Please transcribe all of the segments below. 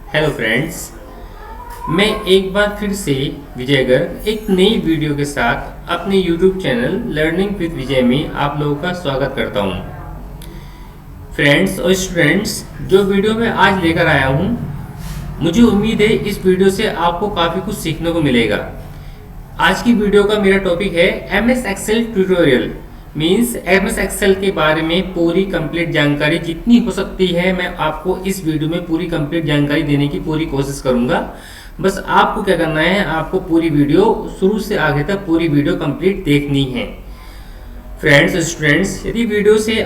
Hello friends, मैं एक बार फिर से विजय गर्ग एक नई वीडियो के साथ अपने यूट्यूब चैनल लर्निंग विद विजय में आप लोगों का स्वागत करता हूं। फ्रेंड्स और स्टूडेंट्स, जो वीडियो मैं आज लेकर आया हूं, मुझे उम्मीद है इस वीडियो से आपको काफ़ी कुछ सीखने को मिलेगा। आज की वीडियो का मेरा टॉपिक है MS Excel tutorial. Means MS Excel के बारे में पूरी कंप्लीट जानकारी जितनी हो सकती है मैं आपको इस वीडियो में पूरी कंप्लीट जानकारी देने की पूरी कोशिश करूंगा। बस आपको क्या करना है, आपको पूरी वीडियो शुरू से आगे तक पूरी वीडियो कंप्लीट देखनी है। फ्रेंड्स स्टूडेंट्स, यदि मेरी वीडियो से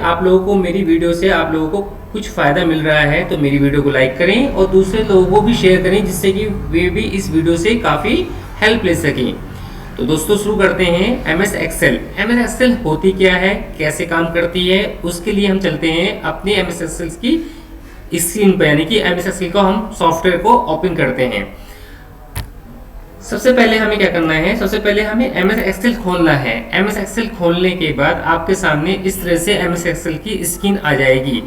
आप लोगों को कुछ फ़ायदा मिल रहा है तो मेरी वीडियो को लाइक करें और दूसरे लोगों को भी शेयर करें, जिससे कि वे भी इस वीडियो से काफ़ी हेल्प ले सकें। तो दोस्तों शुरू करते हैं एमएस एक्सेल। एमएस एक्सेल होती क्या है, कैसे काम करती है, उसके लिए हम चलते हैं अपने एमएस एक्सेल की स्क्रीन पर, यानी कि एमएस एक्सेल को हम सॉफ्टवेयर को ओपन करते हैं। सबसे पहले हमें क्या करना है, सबसे पहले हमें एमएस एक्सेल खोलना है। एमएस एक्सेल खोलने के बाद आपके सामने इस तरह से एमएस एक्सेल की स्क्रीन आ जाएगी।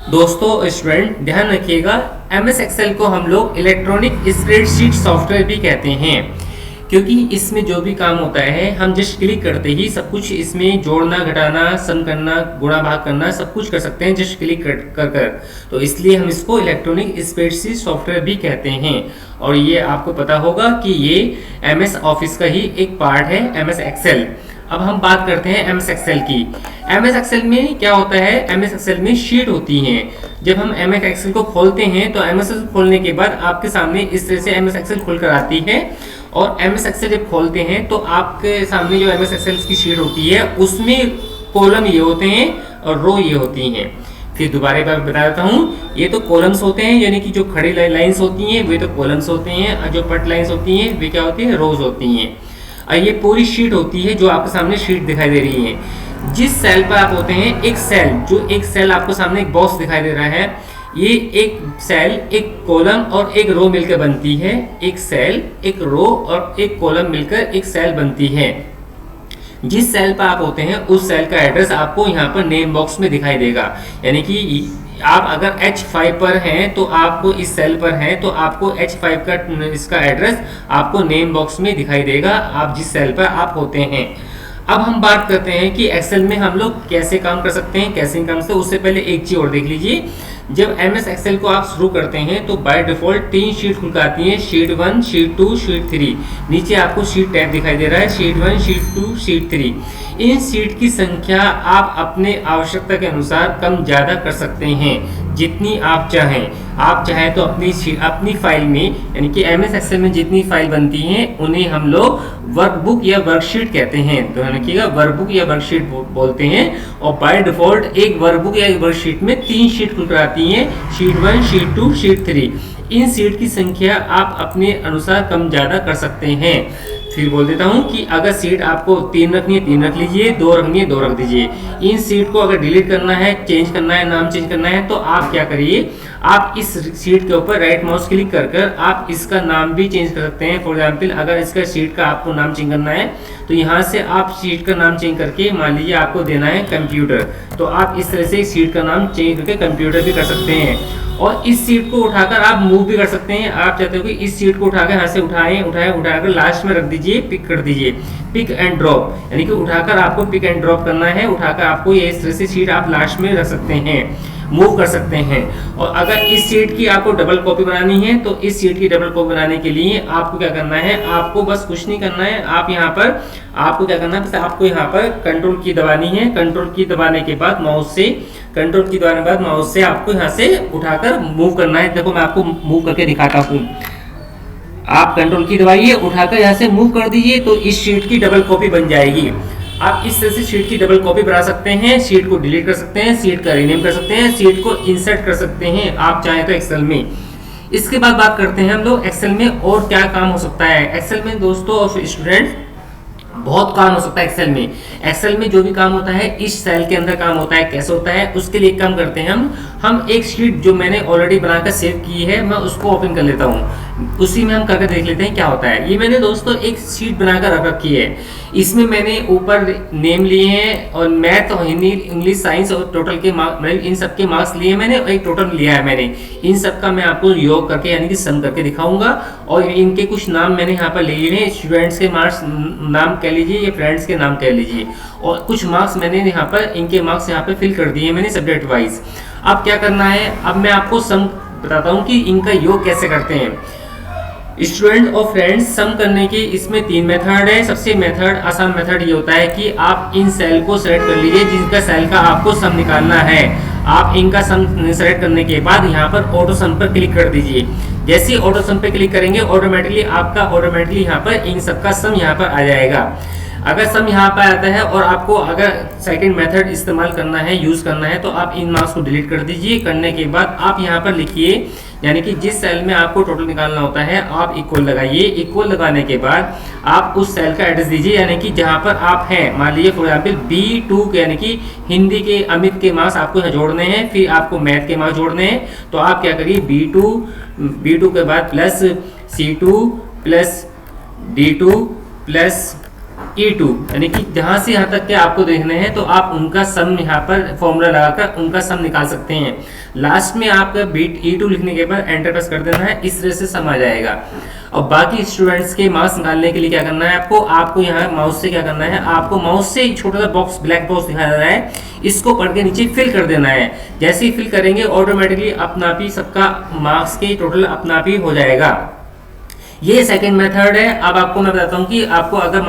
दोस्तों स्टूडेंट ध्यान रखिएगा, एमएस एक्सेल को हम लोग इलेक्ट्रॉनिक स्प्रेडशीट सॉफ्टवेयर भी कहते हैं, क्योंकि इसमें जो भी काम होता है हम जस्ट क्लिक करते ही सब कुछ इसमें जोड़ना, घटाना, सम करना, गुणा भाग करना सब कुछ कर सकते हैं जस्ट क्लिक कर। तो इसलिए हम इसको इलेक्ट्रॉनिक स्प्रेडशीट सॉफ्टवेयर भी कहते हैं। और ये आपको पता होगा कि ये एमएस ऑफिस का ही एक पार्ट है, एमएस एक्सेल। अब हम बात करते हैं एमएस एक्सेल की। एमएस एक्सेल में क्या होता है, एमएस एक्सेल में शीट होती हैं। जब हम एमएस एक्सेल को खोलते हैं तो एमएस एक्सेल खोलने के बाद आपके सामने इस तरह से एमएस एक्सेल खुलकर आती है। और एमएस एक्सेल जब खोलते हैं तो आपके सामने जो एमएस एक्सेल की शीट होती है उसमें कॉलम ये होते हैं और रो ये होती हैं। फिर दोबारा एक बार बता देता हूँ, ये तो कॉलम्स होते हैं, यानी कि जो खड़ी लाइंस होती हैं वे तो कॉलम्स होते हैं, और जो पट लाइंस होती हैं वे क्या होती हैं, रोज होती हैं। और ये पूरी शीट होती है जो आपके सामने शीट दिखाई दे रही है। जिस सेल पर आप होते हैं, एक सेल आपको सामने एक बॉक्स दिखाई दे रहा है, ये एक सेल, एक कॉलम और एक रो मिलकर बनती है। एक सेल, एक रो और एक कॉलम मिलकर एक सेल बनती है। जिस सेल पर आप होते हैं उस सेल का एड्रेस आपको यहाँ पर नेम बॉक्स में दिखाई देगा। यानी कि आप अगर H5 पर हैं तो आपको इस सेल पर हैं तो आपको H5 का इसका एड्रेस आपको नेम बॉक्स में दिखाई देगा, आप जिस सेल पर आप होते हैं। अब हम बात करते हैं कि एक्सेल में हम लोग कैसे काम कर सकते हैं, कैसे काम से। उससे पहले एक चीज और देख लीजिए, जब एमएस एक्सेल को आप शुरू करते हैं तो बाय डिफॉल्ट 3 शीट खुल आती हैं, शीट 1, शीट 2, शीट 3। नीचे आपको शीट टैब दिखाई दे रहा है, शीट 1, शीट 2, शीट 3। इन शीट की संख्या आप अपने आवश्यकता के अनुसार कम ज़्यादा कर सकते हैं, जितनी आप चाहें। आप चाहें तो अपनी फाइल में, यानी कि एमएस एक्सेल में जितनी फाइल बनती हैं उन्हें हम लोग वर्कबुक या वर्कशीट कहते हैं। तो रखिएगा, वर्कबुक या वर्कशीट बोलते हैं। और बाय डिफॉल्ट एक वर्कबुक या वर्कशीट में 3 शीट खुल आती हैं, शीट 1, शीट 2, शीट 3। इन सीट की संख्या आप अपने अनुसार कम ज़्यादा कर सकते हैं। फिर बोल देता हूं कि अगर सीट आपको 3 रखनी है 3 रख लीजिए, 2 रखनी है 2 रख दीजिए। इन सीट को अगर डिलीट करना है, चेंज करना है, नाम चेंज करना है तो आप क्या करिए, आप इस सीट के ऊपर राइट माउस क्लिक कर आप इसका नाम भी चेंज कर सकते हैं। फॉर एग्जाम्पल अगर इसका सीट का आपको नाम चेंज करना है तो यहाँ से आप सीट का नाम चेंज करके, मान लीजिए आपको देना है कंप्यूटर, तो आप इस तरह से सीट का नाम चेंज करके कंप्यूटर भी कर सकते हैं। और इस सीट को उठाकर आप मूव भी कर सकते हैं। आप चाहते हो कि इस सीट को उठाकर यहाँ से उठाकर लास्ट में रख दीजिए, पिक कर दीजिए, पिक एंड ड्रॉप, यानी कि उठाकर आपको पिक एंड ड्रॉप करना है। उठाकर आपको ये इस तरह से सीट आप लास्ट में रख सकते हैं, मूव कर सकते हैं। और अगर इस सीट की आपको डबल कॉपी बनानी है तो इस सीट की डबल कॉपी बनाने के लिए आपको क्या करना है, आपको बस कुछ नहीं करना है। आप यहाँ पर आपको क्या करना है, बस आपको यहाँ पर कंट्रोल की दबानी है। कंट्रोल की दबाने के बाद माउस से आपको यहाँ से उठाकर मूव करना है। देखो मैं आपको मूव करके दिखाता हूँ। आप कंट्रोल की दबाइए, उठाकर यहाँ से मूव कर दीजिए तो इस शीट की डबल कॉपी बन जाएगी। आप इस तरह से शीट की डबल कॉपी बना सकते हैं, शीट को डिलीट कर सकते हैं, शीट का रीनेम कर सकते हैं, शीट को इंसर्ट कर सकते हैं आप चाहें तो एक्सेल में। इसके बाद बात करते हैं हम लोग एक्सेल में और क्या काम हो सकता है। एक्सेल में दोस्तों और स्टूडेंट बहुत काम हो सकता है एक्सेल में। एक्सेल में जो भी काम होता है इस सेल के अंदर काम होता है। कैसे होता है उसके लिए काम करते हैं हम एक शीट जो मैंने ऑलरेडी बनाकर सेव की है मैं उसको ओपन कर लेता हूँ, उसी में हम करके देख लेते हैं क्या होता है। ये मैंने दोस्तों एक शीट बनाकर रख रखी है, इसमें मैंने ऊपर नेम लिए हैं और मैथ और हिंदी इंग्लिश साइंस और टोटल के मार्क्स, इन सब के मार्क्स लिए मैंने, एक टोटल लिया है मैंने। इन सब का मैं आपको योग करके यानी कि सम करके दिखाऊंगा और इनके कुछ नाम मैंने यहाँ पर ले लिए हैं, स्टूडेंट्स के मार्क्स नाम कह लीजिए या फ्रेंड्स के नाम कह लीजिए, और कुछ मार्क्स मैंने यहाँ पर इनके मार्क्स यहाँ पर फिल कर दिए मैंने सब्जेक्ट वाइज। अब क्या करना है, अब मैं आपको सम बताता हूँ कि इनका योग कैसे करते हैं। स्टूडेंट और फ्रेंड्स, सम करने के इसमें 3 मेथड है। सबसे आसान मेथड ये होता है कि आप इन सेल को सेलेक्ट कर लीजिए जिनका सेल का आपको सम निकालना है। आप इनका सम सेलेक्ट करने के बाद यहाँ पर ऑटो सम पर क्लिक कर दीजिए। जैसे ही ऑटो सम पे क्लिक करेंगे ऑटोमेटिकली यहाँ पर इन सबका सम यहाँ पर आ जाएगा। अगर सम यहाँ पर आता है और आपको अगर सेकंड मेथड इस्तेमाल करना है, यूज करना है, तो आप इन मार्क्स को डिलीट कर दीजिए। करने के बाद आप यहाँ पर लिखिए, यानी कि जिस सेल में आपको टोटल निकालना होता है आप इक्वल लगाइए। इक्वल लगाने के बाद आप उस सेल का एड्रेस दीजिए, यानी कि जहाँ पर आप हैं। मान लीजिए फॉर एग्जाम्पल B2 यानी कि हिंदी के अमित के मार्क्स आपको यहाँ जोड़ने हैं, फिर आपको मैथ के मार्क्स जोड़ने हैं। तो आप क्या करिए, B2 के बाद plus C2 plus D2 plus E2, यानी कि जहां से यहां तक के आपको देखने हैं तो आप उनका सम यहाँ पर फॉर्मूला लगाकर उनका सम निकाल सकते हैं। लास्ट में आपका E2 लिखने के बाद एंटर प्रेस कर देना है, इस तरह से सम आ जाएगा। और बाकी स्टूडेंट्स के मार्क्स निकालने के लिए क्या करना है आपको यहाँ माउस से क्या करना है, आपको माउस से एक छोटा सा बॉक्स, ब्लैक बॉक्स दिखाया जा रहा है, इसको पढ़ के नीचे फिल कर देना है। जैसे ही फिल करेंगे ऑटोमेटिकली अपना आप ही सबका मार्क्स के टोटल अपना आप ही हो जाएगा। ये सेकंड मेथड है। अब आपको मैं बताता हूँ कि आपको अगर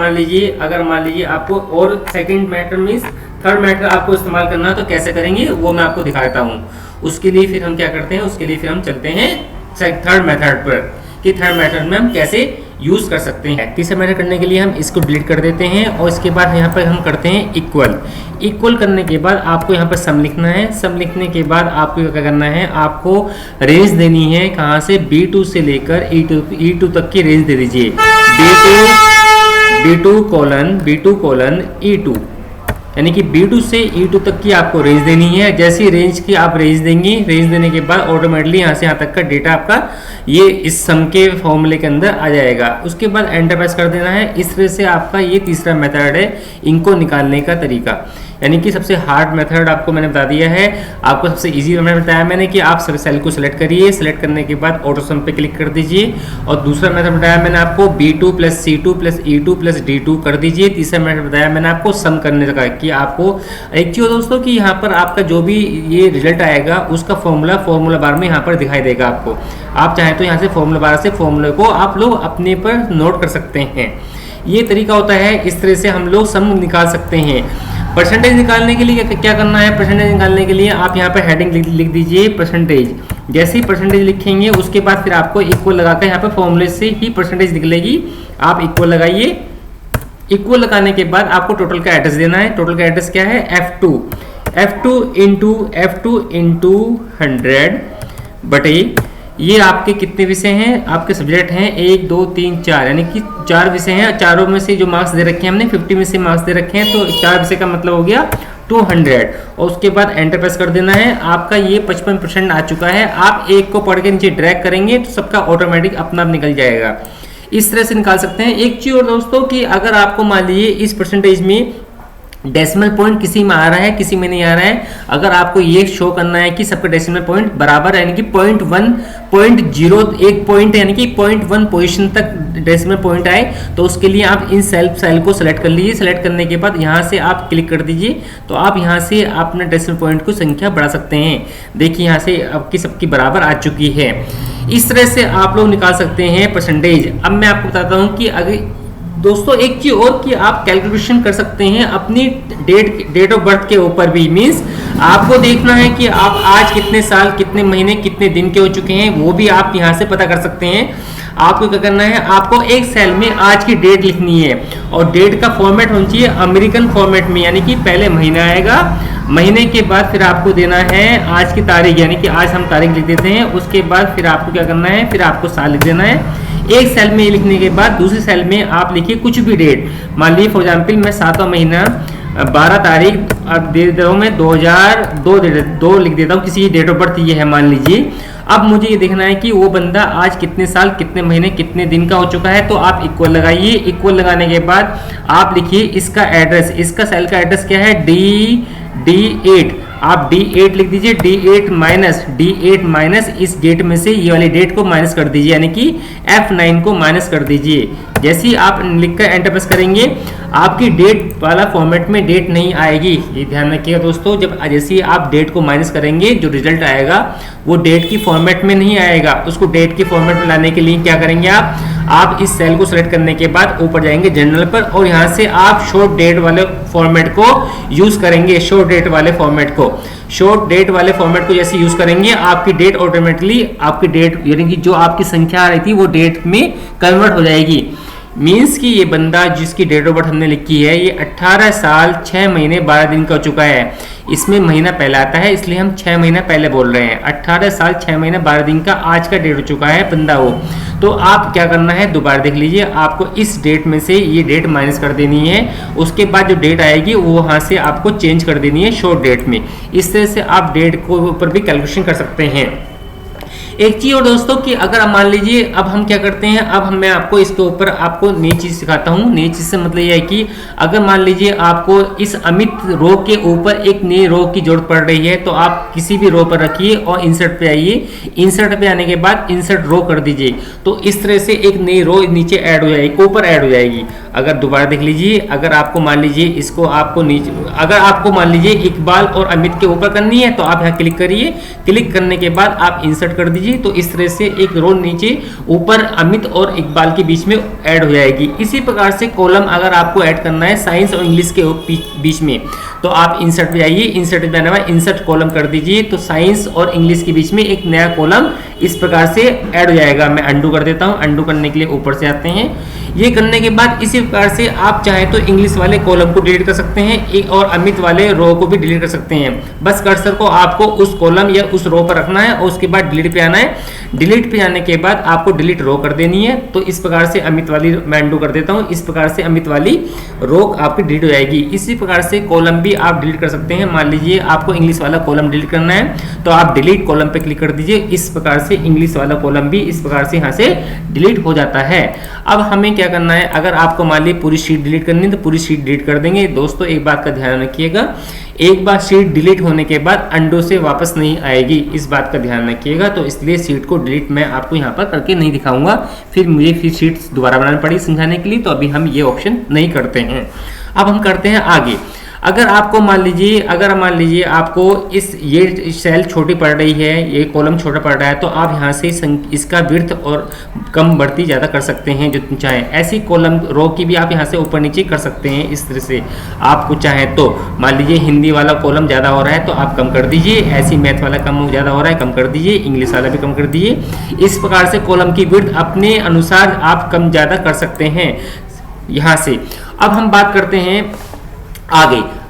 मान लीजिए आपको और second method means third method आपको इस्तेमाल करना है तो कैसे करेंगे वो मैं आपको दिखाता हूँ। उसके लिए फिर हम क्या करते हैं, उसके लिए फिर हम चलते हैं थर्ड मेथड पर कि थर्ड मेथड में हम कैसे यूज कर सकते हैं। तीसरा मेथड करने के लिए हम इसको डिलीट कर देते हैं और इसके बाद यहाँ पर हम करते हैं इक्वल करने के बाद आपको यहाँ पर सम लिखना है। सम लिखने के बाद आपको क्या करना है, आपको रेंज देनी है कहाँ से, B2 से लेकर E2 तक की रेंज दे दीजिए। B2 कोलन E2 यानी कि B2 से E2 तक की आपको रेंज देनी है। जैसी रेंज की आप रेंज देंगी, रेंज देने के बाद ऑटोमेटिकली यहाँ से यहाँ तक का डेटा आपका ये इस सम के फॉर्मूले के अंदर आ जाएगा। उसके बाद एंटर प्रेस कर देना है। इस तरह से आपका ये तीसरा मेथड है इनको निकालने का तरीका। यानी कि सबसे हार्ड मेथड आपको मैंने बता दिया है, आपको सबसे इजी मेथड बताया मैंने कि आप सेल को सिलेक्ट करिए, सिलेक्ट करने के बाद ऑटो सम पे क्लिक कर दीजिए। और दूसरा मेथड बताया मैंने आपको B2 plus C2 plus E2 plus D2 कर दीजिए। तीसरा मेथड बताया मैंने आपको सम करने का कि आपको एक चीज दोस्तों कि यहाँ पर आपका जो भी ये रिजल्ट आएगा उसका फॉर्मूला बार में यहाँ पर दिखाई देगा आपको। आप चाहें तो यहाँ से फॉर्मूला बार से फॉर्मूले को आप लोग अपने पर नोट कर सकते हैं। ये तरीका होता है, इस तरह से हम लोग सम निकाल सकते हैं। परसेंटेज निकालने के लिए क्या करना है, परसेंटेज निकालने के लिए आप यहाँ पर हेडिंग लिख दीजिए परसेंटेज। जैसे ही परसेंटेज लिखेंगे उसके बाद फिर आपको इक्वल लगाकर यहाँ पर फॉर्मूले से ही परसेंटेज निकलेगी। आप इक्वल लगाइए। इक्वल लगाने के बाद आपको टोटल का एड्रेस देना है। टोटल का एड्रेस क्या है, F2 इंटू 100 बटे ये आपके कितने विषय हैं, आपके सब्जेक्ट हैं 1 2 3 4, यानी कि 4 विषय हैं। चारों में से जो मार्क्स दे रखे हैं हमने 50 में से मार्क्स दे रखे हैं, तो 4 विषय का मतलब हो गया 200। और उसके बाद एंटर प्रेस कर देना है। आपका ये 55% आ चुका है। आप एक को पढ़ के नीचे ड्रैग करेंगे तो सबका ऑटोमेटिक अपना आप निकल जाएगा। इस तरह से निकाल सकते हैं। एक चीज और दोस्तों कि अगर आपको मान लीजिए इस परसेंटेज में डेसिमल पॉइंट किसी में आ रहा है किसी में नहीं आ रहा है, अगर आपको ये शो करना है कि सबका डेसिमल पॉइंट बराबर यानी कि 0.1 एक पॉइंट यानी कि 0.1 पोजीशन तक डेसिमल पॉइंट आए, तो उसके लिए आप इन सेल को सेलेक्ट कर लीजिए। सेलेक्ट करने के बाद यहाँ से आप क्लिक कर दीजिए, तो आप यहाँ से अपने डेसिमल पॉइंट को संख्या बढ़ा सकते हैं। देखिए यहाँ से आपकी सबकी बराबर आ चुकी है। इस तरह से आप लोग निकाल सकते हैं परसेंटेज। अब मैं आपको बताता हूँ कि अगर दोस्तों एक चीज और कि आप कैलकुलेशन कर सकते हैं अपनी डेट ऑफ बर्थ के ऊपर भी। मींस आपको देखना है कि आप आज कितने साल कितने महीने कितने दिन के हो चुके हैं, वो भी आप यहां से पता कर सकते हैं। आपको क्या करना है, आपको एक सेल में आज की डेट लिखनी है और डेट का फॉर्मेट होना चाहिए अमेरिकन फॉर्मेट में, यानी कि पहले महीना आएगा, महीने के बाद फिर आपको देना है आज की तारीख, यानी कि आज हम तारीख लिख देते हैं। उसके बाद फिर आपको क्या करना है, फिर आपको साल लिख देना है। एक सेल में लिखने के बाद दूसरे सेल में आप लिखिए कुछ भी डेट। मान लीजिए फॉर एग्जाम्पल मैं 7वां महीना 12 तारीख, अब दे देता हूँ मैं 2002 लिख देता हूँ, किसी की डेट ऑफ बर्थ ये है मान लीजिए। अब मुझे ये देखना है कि वो बंदा आज कितने साल, कितने महीने, कितने दिन का हो चुका है। तो आप इक्वल लगाइए। इक्वल लगाने के बाद आप लिखिए इसका एड्रेस, इसका सेल का एड्रेस क्या है, D8। आप D8 लिख दीजिए। D8 माइनस इस डेट में से ये वाली डेट को माइनस कर दीजिए, यानी कि F9 को माइनस कर दीजिए। जैसे ही आप लिखकर एंटर प्रेस करेंगे आपकी डेट वाला फॉर्मेट में डेट नहीं आएगी, ये ध्यान रखिएगा दोस्तों। जब जैसे ही आप डेट को माइनस करेंगे जो रिजल्ट आएगा वो डेट की फॉर्मेट में नहीं आएगा। उसको डेट की फॉर्मेट में लाने के लिए क्या करेंगे आप इस सेल को सेलेक्ट करने के बाद ऊपर जाएंगे जनरल पर, और यहाँ से आप शॉर्ट डेट वाले फॉर्मेट को यूज करेंगे। शॉर्ट डेट वाले फॉर्मेट को जैसे यूज करेंगे आपकी डेट ऑटोमेटिकली, आपकी डेट यानी कि जो आपकी संख्या आ रही थी वो डेट में कन्वर्ट हो जाएगी। मीन्स कि ये बंदा जिसकी डेट ऑफ बर्थ हमने लिखी है ये 18 साल 6 महीने 12 दिन का हो चुका है। इसमें महीना पहले आता है इसलिए हम 6 महीना पहले बोल रहे हैं। 18 साल 6 महीने 12 दिन का आज का डेट हो चुका है बंदा वो। तो आप क्या करना है, दोबारा देख लीजिए, आपको इस डेट में से ये डेट माइनस कर देनी है। उसके बाद जो डेट आएगी वो वहाँ से आपको चेंज कर देनी है शॉर्ट डेट में। इस तरह से आप डेट को ऊपर भी कैलकुलेशन कर सकते हैं। एक चीज और दोस्तों कि अगर मान लीजिए अब हम क्या करते हैं, अब मैं आपको इसके ऊपर आपको नई चीज सिखाता हूँ। नई चीज से मतलब यह है कि अगर मान लीजिए आपको इस अमित रो के ऊपर एक नई रो की जरूरत पड़ रही है तो आप किसी भी रो पर रखिए और इंसर्ट पे आइए। इंसर्ट पे आने के बाद इंसर्ट रो कर दीजिए, तो इस तरह से एक नई रो नीचे ऐड हो जाएगी, ऊपर ऐड हो जाएगी। अगर दोबारा देख लीजिए, अगर आपको मान लीजिए इसको आपको नीचे, अगर आपको मान लीजिए इकबाल और अमित के ऊपर करनी है तो आप यहाँ क्लिक करिए। क्लिक करने के बाद आप इंसर्ट कर दीजिए, तो इस तरह से एक रो नीचे ऊपर अमित और इकबाल के बीच में ऐड हो जाएगी। इसी प्रकार से कॉलम अगर आपको ऐड करना है साइंस और इंग्लिश के बीच में तो आप इंसर्ट पे जाइए। इंसर्ट पे आने के बाद इंसर्ट कॉलम कर दीजिए, तो साइंस और इंग्लिश के बीच में एक नया कॉलम इस प्रकार से ऐड हो जाएगा। मैं अंडू कर देता हूँ। अंडू करने के लिए ऊपर से आते हैं। ये करने के बाद इसी प्रकार से आप चाहे तो इंग्लिश वाले कॉलम को डिलीट कर सकते हैं, एक और अमित वाले रो को भी डिलीट कर सकते हैं। बस कर्सर को आपको उस कॉलम या उस रो पर रखना है और उसके बाद डिलीट पे आना है। डिलीट पे जाने के बाद आपको डिलीट रो कर देनी है। तो इस प्रकार से अमित वाली मैं अंडू कर देता हूँ। इस प्रकार से अमित वाली रो आपकी डिलीट हो जाएगी। इसी प्रकार से कॉलम भी आप डिलीट कर सकते हैं। मान लीजिए आपको इंग्लिश वाला कॉलम डिलीट करना है तो आप डिलीट कॉलम पे क्लिक कर दीजिए। इस प्रकार से इंग्लिश वाला कॉलम भी इस प्रकार से यहाँ से डिलीट हो जाता है। अब हमें क्या करना है, अगर आपको मान लीजिए पूरी शीट डिलीट करनी है तो पूरी शीट डिलीट कर देंगे। दोस्तों एक बात का ध्यान रखिएगा, एक बार शीट डिलीट होने के बाद अंडो से वापस नहीं आएगी, इस बात का ध्यान रखिएगा। तो इसलिए शीट को डिलीट मैं आपको यहाँ पर करके नहीं दिखाऊंगा, फिर मुझे शीट दोबारा बनानी पड़ी समझाने के लिए, तो अभी हम ये ऑप्शन नहीं करते हैं। अब हम करते हैं आगे। अगर आपको मान लीजिए आपको ये सेल छोटी पड़ रही है, ये कॉलम छोटा पड़ रहा है, तो आप यहाँ से इसका विड्थ और कम बढ़ती ज़्यादा कर सकते हैं जो चाहें। ऐसी कॉलम रो की भी आप यहाँ से ऊपर नीचे कर सकते हैं। इस तरह से आपको चाहें तो मान लीजिए हिंदी वाला कॉलम ज़्यादा हो रहा है तो आप कम कर दीजिए, ऐसी मैथ वाला कम ज़्यादा हो रहा है कम कर दीजिए, इंग्लिश वाला भी कम कर दीजिए। इस प्रकार से कॉलम की विड्थ अपने अनुसार आप कम ज़्यादा कर सकते हैं यहाँ से। अब हम बात करते हैं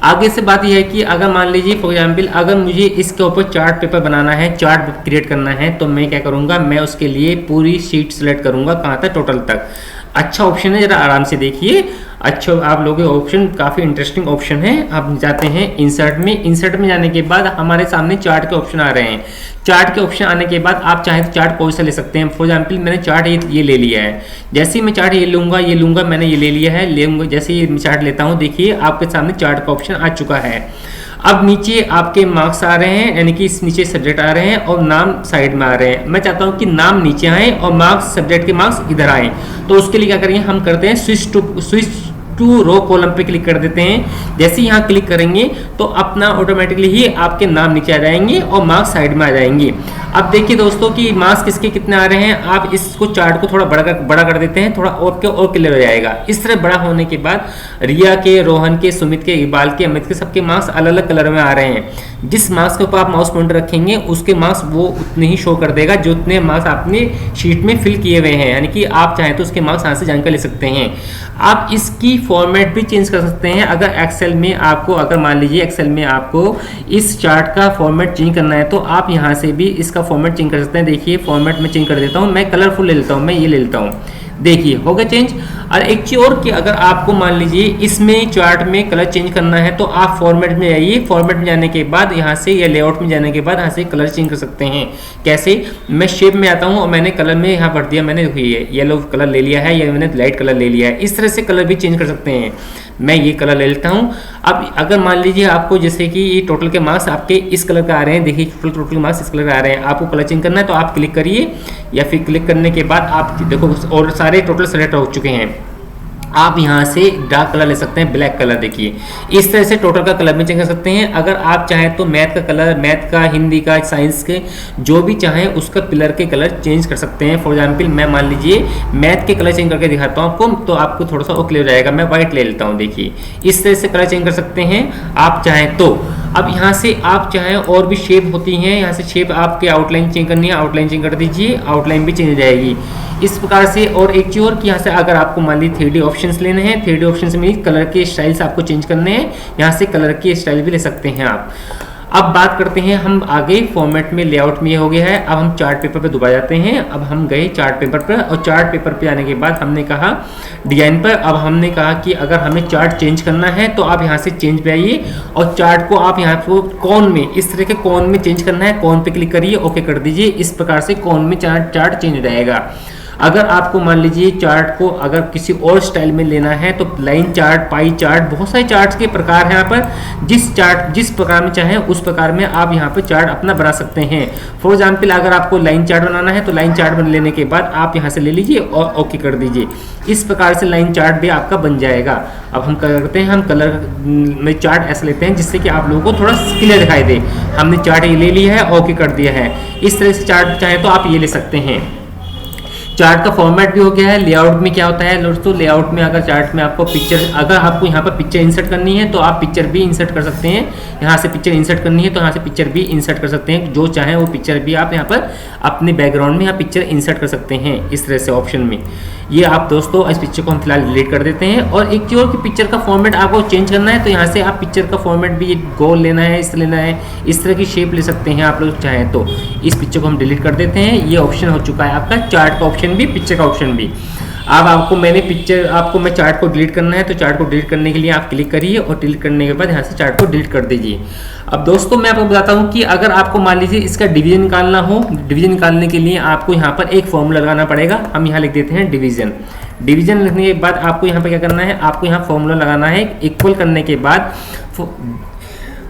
आगे से बात यह है कि अगर मान लीजिए फॉर एग्जाम्पल अगर मुझे इसके ऊपर चार्ट पेपर बनाना है, चार्ट क्रिएट करना है, तो मैं क्या करूंगा, मैं उसके लिए पूरी शीट सेलेक्ट करूंगा। कहाँ तक, टोटल तक। अच्छा ऑप्शन है, जरा आराम से देखिए। अच्छा आप लोगों के ऑप्शन काफ़ी इंटरेस्टिंग ऑप्शन है। आप जाते हैं इंसर्ट में जाने के बाद हमारे सामने चार्ट के ऑप्शन आ रहे हैं। चार्ट के ऑप्शन आने के बाद आप चाहे तो चार्ट कोई सा ले सकते हैं। फॉर एग्जाम्पल मैंने चार्ट ये ले लिया है। जैसे ही मैं चार्ट ये लूँगा मैंने ये ले लिया है। जैसे ही चार्ट लेता हूँ, देखिए आपके सामने चार्ट का ऑप्शन आ चुका है। अब नीचे आपके मार्क्स आ रहे हैं, यानी कि इस नीचे सब्जेक्ट आ रहे हैं और नाम साइड में आ रहे हैं। मैं चाहता हूं कि नाम नीचे आए और मार्क्स, सब्जेक्ट के मार्क्स इधर आए। तो उसके लिए क्या करेंगे, हम करते हैं स्विच टू रो कॉलम पे क्लिक कर देते हैं। जैसे ही यहाँ क्लिक करेंगे तो अपना ऑटोमेटिकली ही आपके नाम नीचे आ जाएंगे और मार्क्स साइड में आ जाएंगे। अब देखिए दोस्तों कि मार्क्स किसके कितने आ रहे हैं। आप इसको चार्ट को थोड़ा बड़ा कर देते हैं, थोड़ा और क्लियर हो जाएगा। इस तरह बड़ा होने के बाद रिया के, रोहन के, सुमित के, इकबाल के, अमित के सबके मार्क्स अलग अलग कलर में आ रहे हैं। जिस मार्क्स के ऊपर आप माउस पॉइंटर रखेंगे उसके मार्क्स वो उतने ही शो कर देगा जो उतने मार्क्स आपने शीट में फिल किए हुए हैं। यानी कि आप चाहें तो उसके मार्क्स यहाँ से जानकर ले सकते हैं। आप इसकी फॉर्मेट भी चेंज कर सकते हैं। अगर एक्सेल में आपको इस चार्ट का फॉर्मेट चेंज करना है तो आप यहाँ से भी इसका फॉर्मेट चेंज कर सकते हैं। देखिए फॉर्मेट में चेंज कर देता हूँ, मैं कलरफुल ले लेता हूँ, मैं ये ले लेता हूँ। देखिए हो गया चेंज। और एक चीज और कि अगर आपको मान लीजिए इसमें चार्ट में कलर चेंज करना है तो आप फॉर्मेट में जाइए, फॉर्मेट में जाने के बाद यहाँ से या लेआउट में जाने के बाद यहाँ से कलर चेंज कर सकते हैं। कैसे, मैं शेप में आता हूँ और मैंने कलर में यहाँ भर दिया, मैंने ये येलो कलर ले लिया है या मैंने लाइट कलर ले लिया है, इस तरह से कलर भी चेंज कर सकते हैं। मैं ये कलर ले लेता हूँ। अब अगर मान लीजिए आपको जैसे कि ये टोटल के मार्क्स आपके इस कलर का आ रहे हैं, देखिए टोटल मार्क्स इस कलर का आ रहे हैं, आपको कलर चेंज करना है तो आप क्लिक करिए, या फिर क्लिक करने के बाद आप देखो और सारे टोटल सेलेक्ट हो चुके हैं। आप यहाँ से डार्क कलर ले सकते हैं, ब्लैक कलर, देखिए इस तरह से टोटल का कलर भी चेंज कर सकते हैं। अगर आप चाहें तो मैथ का कलर, मैथ का, हिंदी का, साइंस के जो भी चाहें उसका पिलर के कलर चेंज कर सकते हैं। फॉर एग्जाम्पल मैं मान लीजिए मैथ के कलर चेंज करके दिखाता हूँ आपको, तो आपको थोड़ा सा वो क्लियर हो जाएगा। मैं व्हाइट ले लेता हूँ, देखिए इस तरह से कलर चेंज कर सकते हैं आप चाहें तो। अब यहाँ से आप चाहें और भी शेप होती हैं, यहाँ से शेप आपके आउटलाइन चेंज करनी है, आउटलाइन चेंज कर दीजिए, आउटलाइन भी चेंज हो जाएगी इस प्रकार से। और एक चीज और कि यहाँ से अगर आपको मान लीजिए 3D ऑप्शंस लेने हैं, 3D ऑप्शंस में कलर के स्टाइल्स आपको चेंज करने हैं, यहाँ से कलर के स्टाइल भी ले सकते हैं आप। अब बात करते हैं हम आगे फॉर्मेट में, लेआउट में ये हो गया है। अब हम चार्ट पेपर पे दोबारा जाते हैं। अब हम गए चार्ट पेपर पर, और चार्ट पेपर पे आने के बाद हमने कहा डिजाइन पर। अब हमने कहा कि अगर हमें चार्ट चेंज करना है तो आप यहाँ से चेंज पे आइए और चार्ट को आप यहाँ को कॉन में, इस तरह के कॉन में चेंज करना है, कॉन पे क्लिक करिए, ओके कर दीजिए। इस प्रकार से कॉन में चार्ट चेंज हो जाएगा। अगर आपको मान लीजिए चार्ट को अगर किसी और स्टाइल में लेना है तो लाइन चार्ट, पाई चार्ट, बहुत सारे चार्ट्स के प्रकार हैं यहाँ पर। जिस प्रकार में चाहें उस प्रकार में आप यहाँ पर चार्ट अपना बना सकते हैं। फॉर एग्जाम्पल अगर आपको लाइन चार्ट बनाना है तो लाइन चार्ट बन लेने के बाद आप यहाँ से ले लीजिए और ओके कर दीजिए। इस प्रकार से लाइन चार्ट भी आपका बन जाएगा। अब हम क्या करते हैं, हम कलर में चार्ट ऐसा लेते हैं जिससे कि आप लोगों को थोड़ा क्लियर दिखाई दे। हमने चार्ट ये ले लिया है, ओके कर दिया है। इस तरह से चार्ट चाहें तो आप ये ले सकते हैं। चार्ट का फॉर्मेट भी हो गया है। लेआउट में क्या होता है दोस्तों, लेआउट में अगर चार्ट में आपको पिक्चर, अगर आपको यहाँ पर पिक्चर इंसर्ट करनी है तो आप पिक्चर भी इंसर्ट कर सकते हैं। यहाँ से पिक्चर इंसर्ट करनी है तो यहाँ से पिक्चर भी इंसर्ट कर सकते हैं, जो चाहें वो पिक्चर भी आप यहाँ पर अपने बैकग्राउंड में यहाँ पिक्चर इंसर्ट कर सकते हैं इस तरह से ऑप्शन में। ये आप दोस्तों इस पिक्चर को हम फिलहाल डिलीट कर देते हैं। और एक चीज और कि पिक्चर का फॉर्मेट आपको चेंज करना है तो यहाँ से आप पिक्चर का फॉर्मेट भी गोल लेना है, इस लेना है, इस तरह की शेप ले सकते हैं आप लोग चाहें तो। इस पिक्चर को हम डिलीट कर देते हैं। ये ऑप्शन हो चुका है आपका चार्ट का ऑप्शन भी, पिक्चर का ऑप्शन भी। अब आपको मैं चार्ट को डिलीट करना है तो चार्ट को डिलीट करने के लिए आप क्लिक करिए और डिलीट करने के बाद यहाँ से चार्ट को डिलीट कर दीजिए। अब दोस्तों मैं आपको बताता हूँ कि अगर आपको मान लीजिए इसका डिवीजन निकालना हो, डिवीजन निकालने के लिए आपको यहाँ पर एक फॉर्मूला लगाना पड़ेगा। हम यहाँ लिख देते हैं डिवीजन। डिवीजन लिखने के बाद आपको यहाँ पर क्या करना है, आपको यहाँ फॉर्मूला लगाना है। इक्वल करने के बाद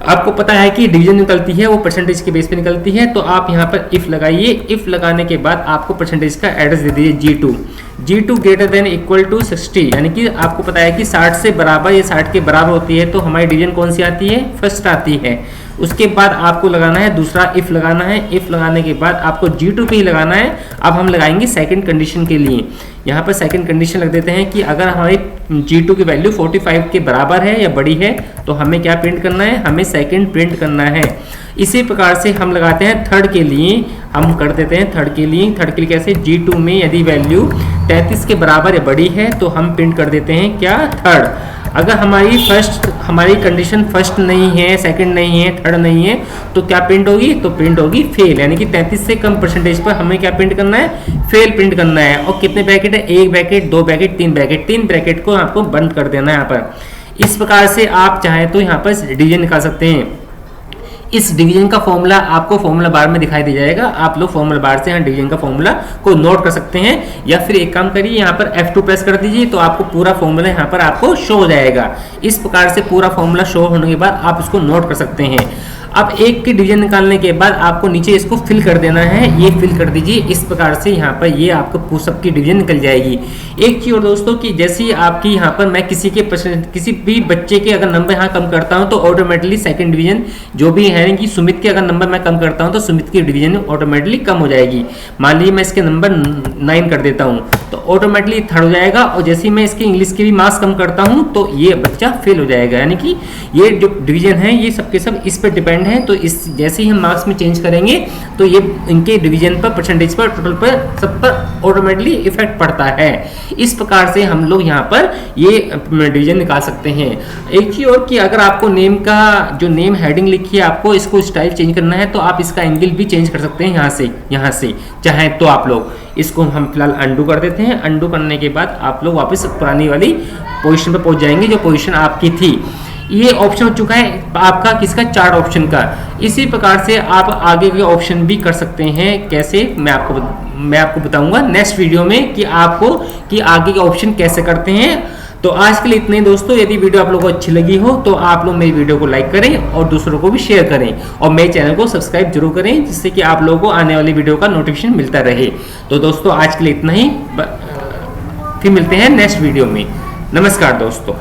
आपको पता है कि डिवीजन निकलती है वो परसेंटेज के बेस पे निकलती है, तो आप यहाँ पर इफ लगाइए। इफ लगाने के बाद आपको परसेंटेज का एड्रेस दे दीजिए G2 greater than equal to 60, यानी कि आपको पता है कि 60 से बराबर या 60 के बराबर होती है तो हमारी डिवीजन कौन सी आती है, फर्स्ट आती है। उसके बाद आपको लगाना है दूसरा इफ लगाना है। इफ लगाने के बाद आपको G2 पे ही लगाना है। अब हम लगाएंगे सेकंड कंडीशन के लिए। यहाँ पर सेकंड कंडीशन लग देते हैं कि अगर हमारी G2 की वैल्यू 45 के बराबर है या बड़ी है तो हमें क्या प्रिंट करना है, हमें सेकंड प्रिंट करना है। इसी प्रकार से हम लगाते हैं थर्ड के लिए, हम कर देते हैं थर्ड के लिए कैसे, G2 में यदि वैल्यू 33 के बराबर या बड़ी है तो हम प्रिंट कर देते हैं क्या, थर्ड। अगर हमारी कंडीशन फर्स्ट नहीं है, सेकंड नहीं है, थर्ड नहीं है तो क्या प्रिंट होगी, तो प्रिंट होगी फेल, यानी कि 33 से कम परसेंटेज पर हमें क्या प्रिंट करना है, फेल प्रिंट करना है। और कितने ब्रैकेट है, 1 ब्रैकेट, 2 ब्रैकेट, 3 ब्रैकेट, 3 ब्रैकेट को आपको बंद कर देना है यहाँ पर। इस प्रकार से आप चाहें तो यहाँ पर डिवीजन निकाल सकते हैं। इस डिवीजन का फॉर्मूला आपको फॉर्मूला बार में दिखाई दे जाएगा। आप लोग फॉर्मूला बार से यहाँ डिवीजन का फॉर्मूला को नोट कर सकते हैं, या फिर एक काम करिए यहाँ पर F2 प्रेस कर दीजिए तो आपको पूरा फॉर्मूला यहाँ पर आपको शो हो जाएगा। इस प्रकार से पूरा फॉर्मूला शो होने के बाद आप इसको नोट कर सकते हैं। अब एक की डिवीजन निकालने के बाद आपको नीचे इसको फिल कर देना है, ये फिल कर दीजिए। इस प्रकार से यहाँ पर ये आपको सबकी डिवीजन निकल जाएगी। एक चीज और दोस्तों कि जैसे ही आपकी यहाँ पर मैं किसी भी बच्चे के अगर नंबर यहाँ कम करता हूँ तो ऑटोमेटिकली सेकंड डिवीजन जो भी है कि सुमित के अगर नंबर मैं कम करता हूँ तो सुमित की डिवीजन ऑटोमेटिकली कम हो जाएगी। मान लीजिए मैं इसके नंबर 9 कर देता हूँ तो ऑटोमेटिकली थर्ड हो जाएगा, और जैसे ही मैं इसके इंग्लिश के भी मार्क्स कम करता हूँ तो ये बच्चा फेल हो जाएगा। यानी कि ये जो डिवीजन है ये सबके सब इस पर डिपेंड है। तो इस जैसे ही हम मार्क्स में चेंज करेंगे तो ये इनके डिवीजन पर, परसेंटेज पर, टोटल पर, सब पर ऑटोमेटिकली इफेक्ट पड़ता है। इस प्रकार से हम लोग यहाँ पर ये डिवीजन निकाल सकते हैं। एक चीज और कि अगर आपको नेम का जो नेम हेडिंग लिखी है आपको इसको स्टाइल चेंज करना है तो आप इसका एंगल भी चेंज कर सकते हैं यहाँ से चाहे तो आप लोग इसको हम फिलहाल अंडू कर देते हैं। अंडू करने के बाद आप लोग वापस पुरानी वाली पोजीशन पर पहुंच जाएंगे जो पोजीशन आपकी थी। ये ऑप्शन हो चुका है आपका किसका, चार्ट ऑप्शन का। इसी प्रकार से आप आगे के ऑप्शन भी कर सकते हैं। कैसे, मैं आपको बताऊंगा नेक्स्ट वीडियो में कि आपको कि आगे के ऑप्शन कैसे करते हैं। तो आज के लिए इतने ही दोस्तों। यदि वीडियो आप लोगों को अच्छी लगी हो तो आप लोग मेरी वीडियो को लाइक करें और दूसरों को भी शेयर करें और मेरे चैनल को सब्सक्राइब जरूर करें, जिससे कि आप लोगों को आने वाली वीडियो का नोटिफिकेशन मिलता रहे। तो दोस्तों आज के लिए इतना ही, फिर मिलते हैं नेक्स्ट वीडियो में। नमस्कार दोस्तों।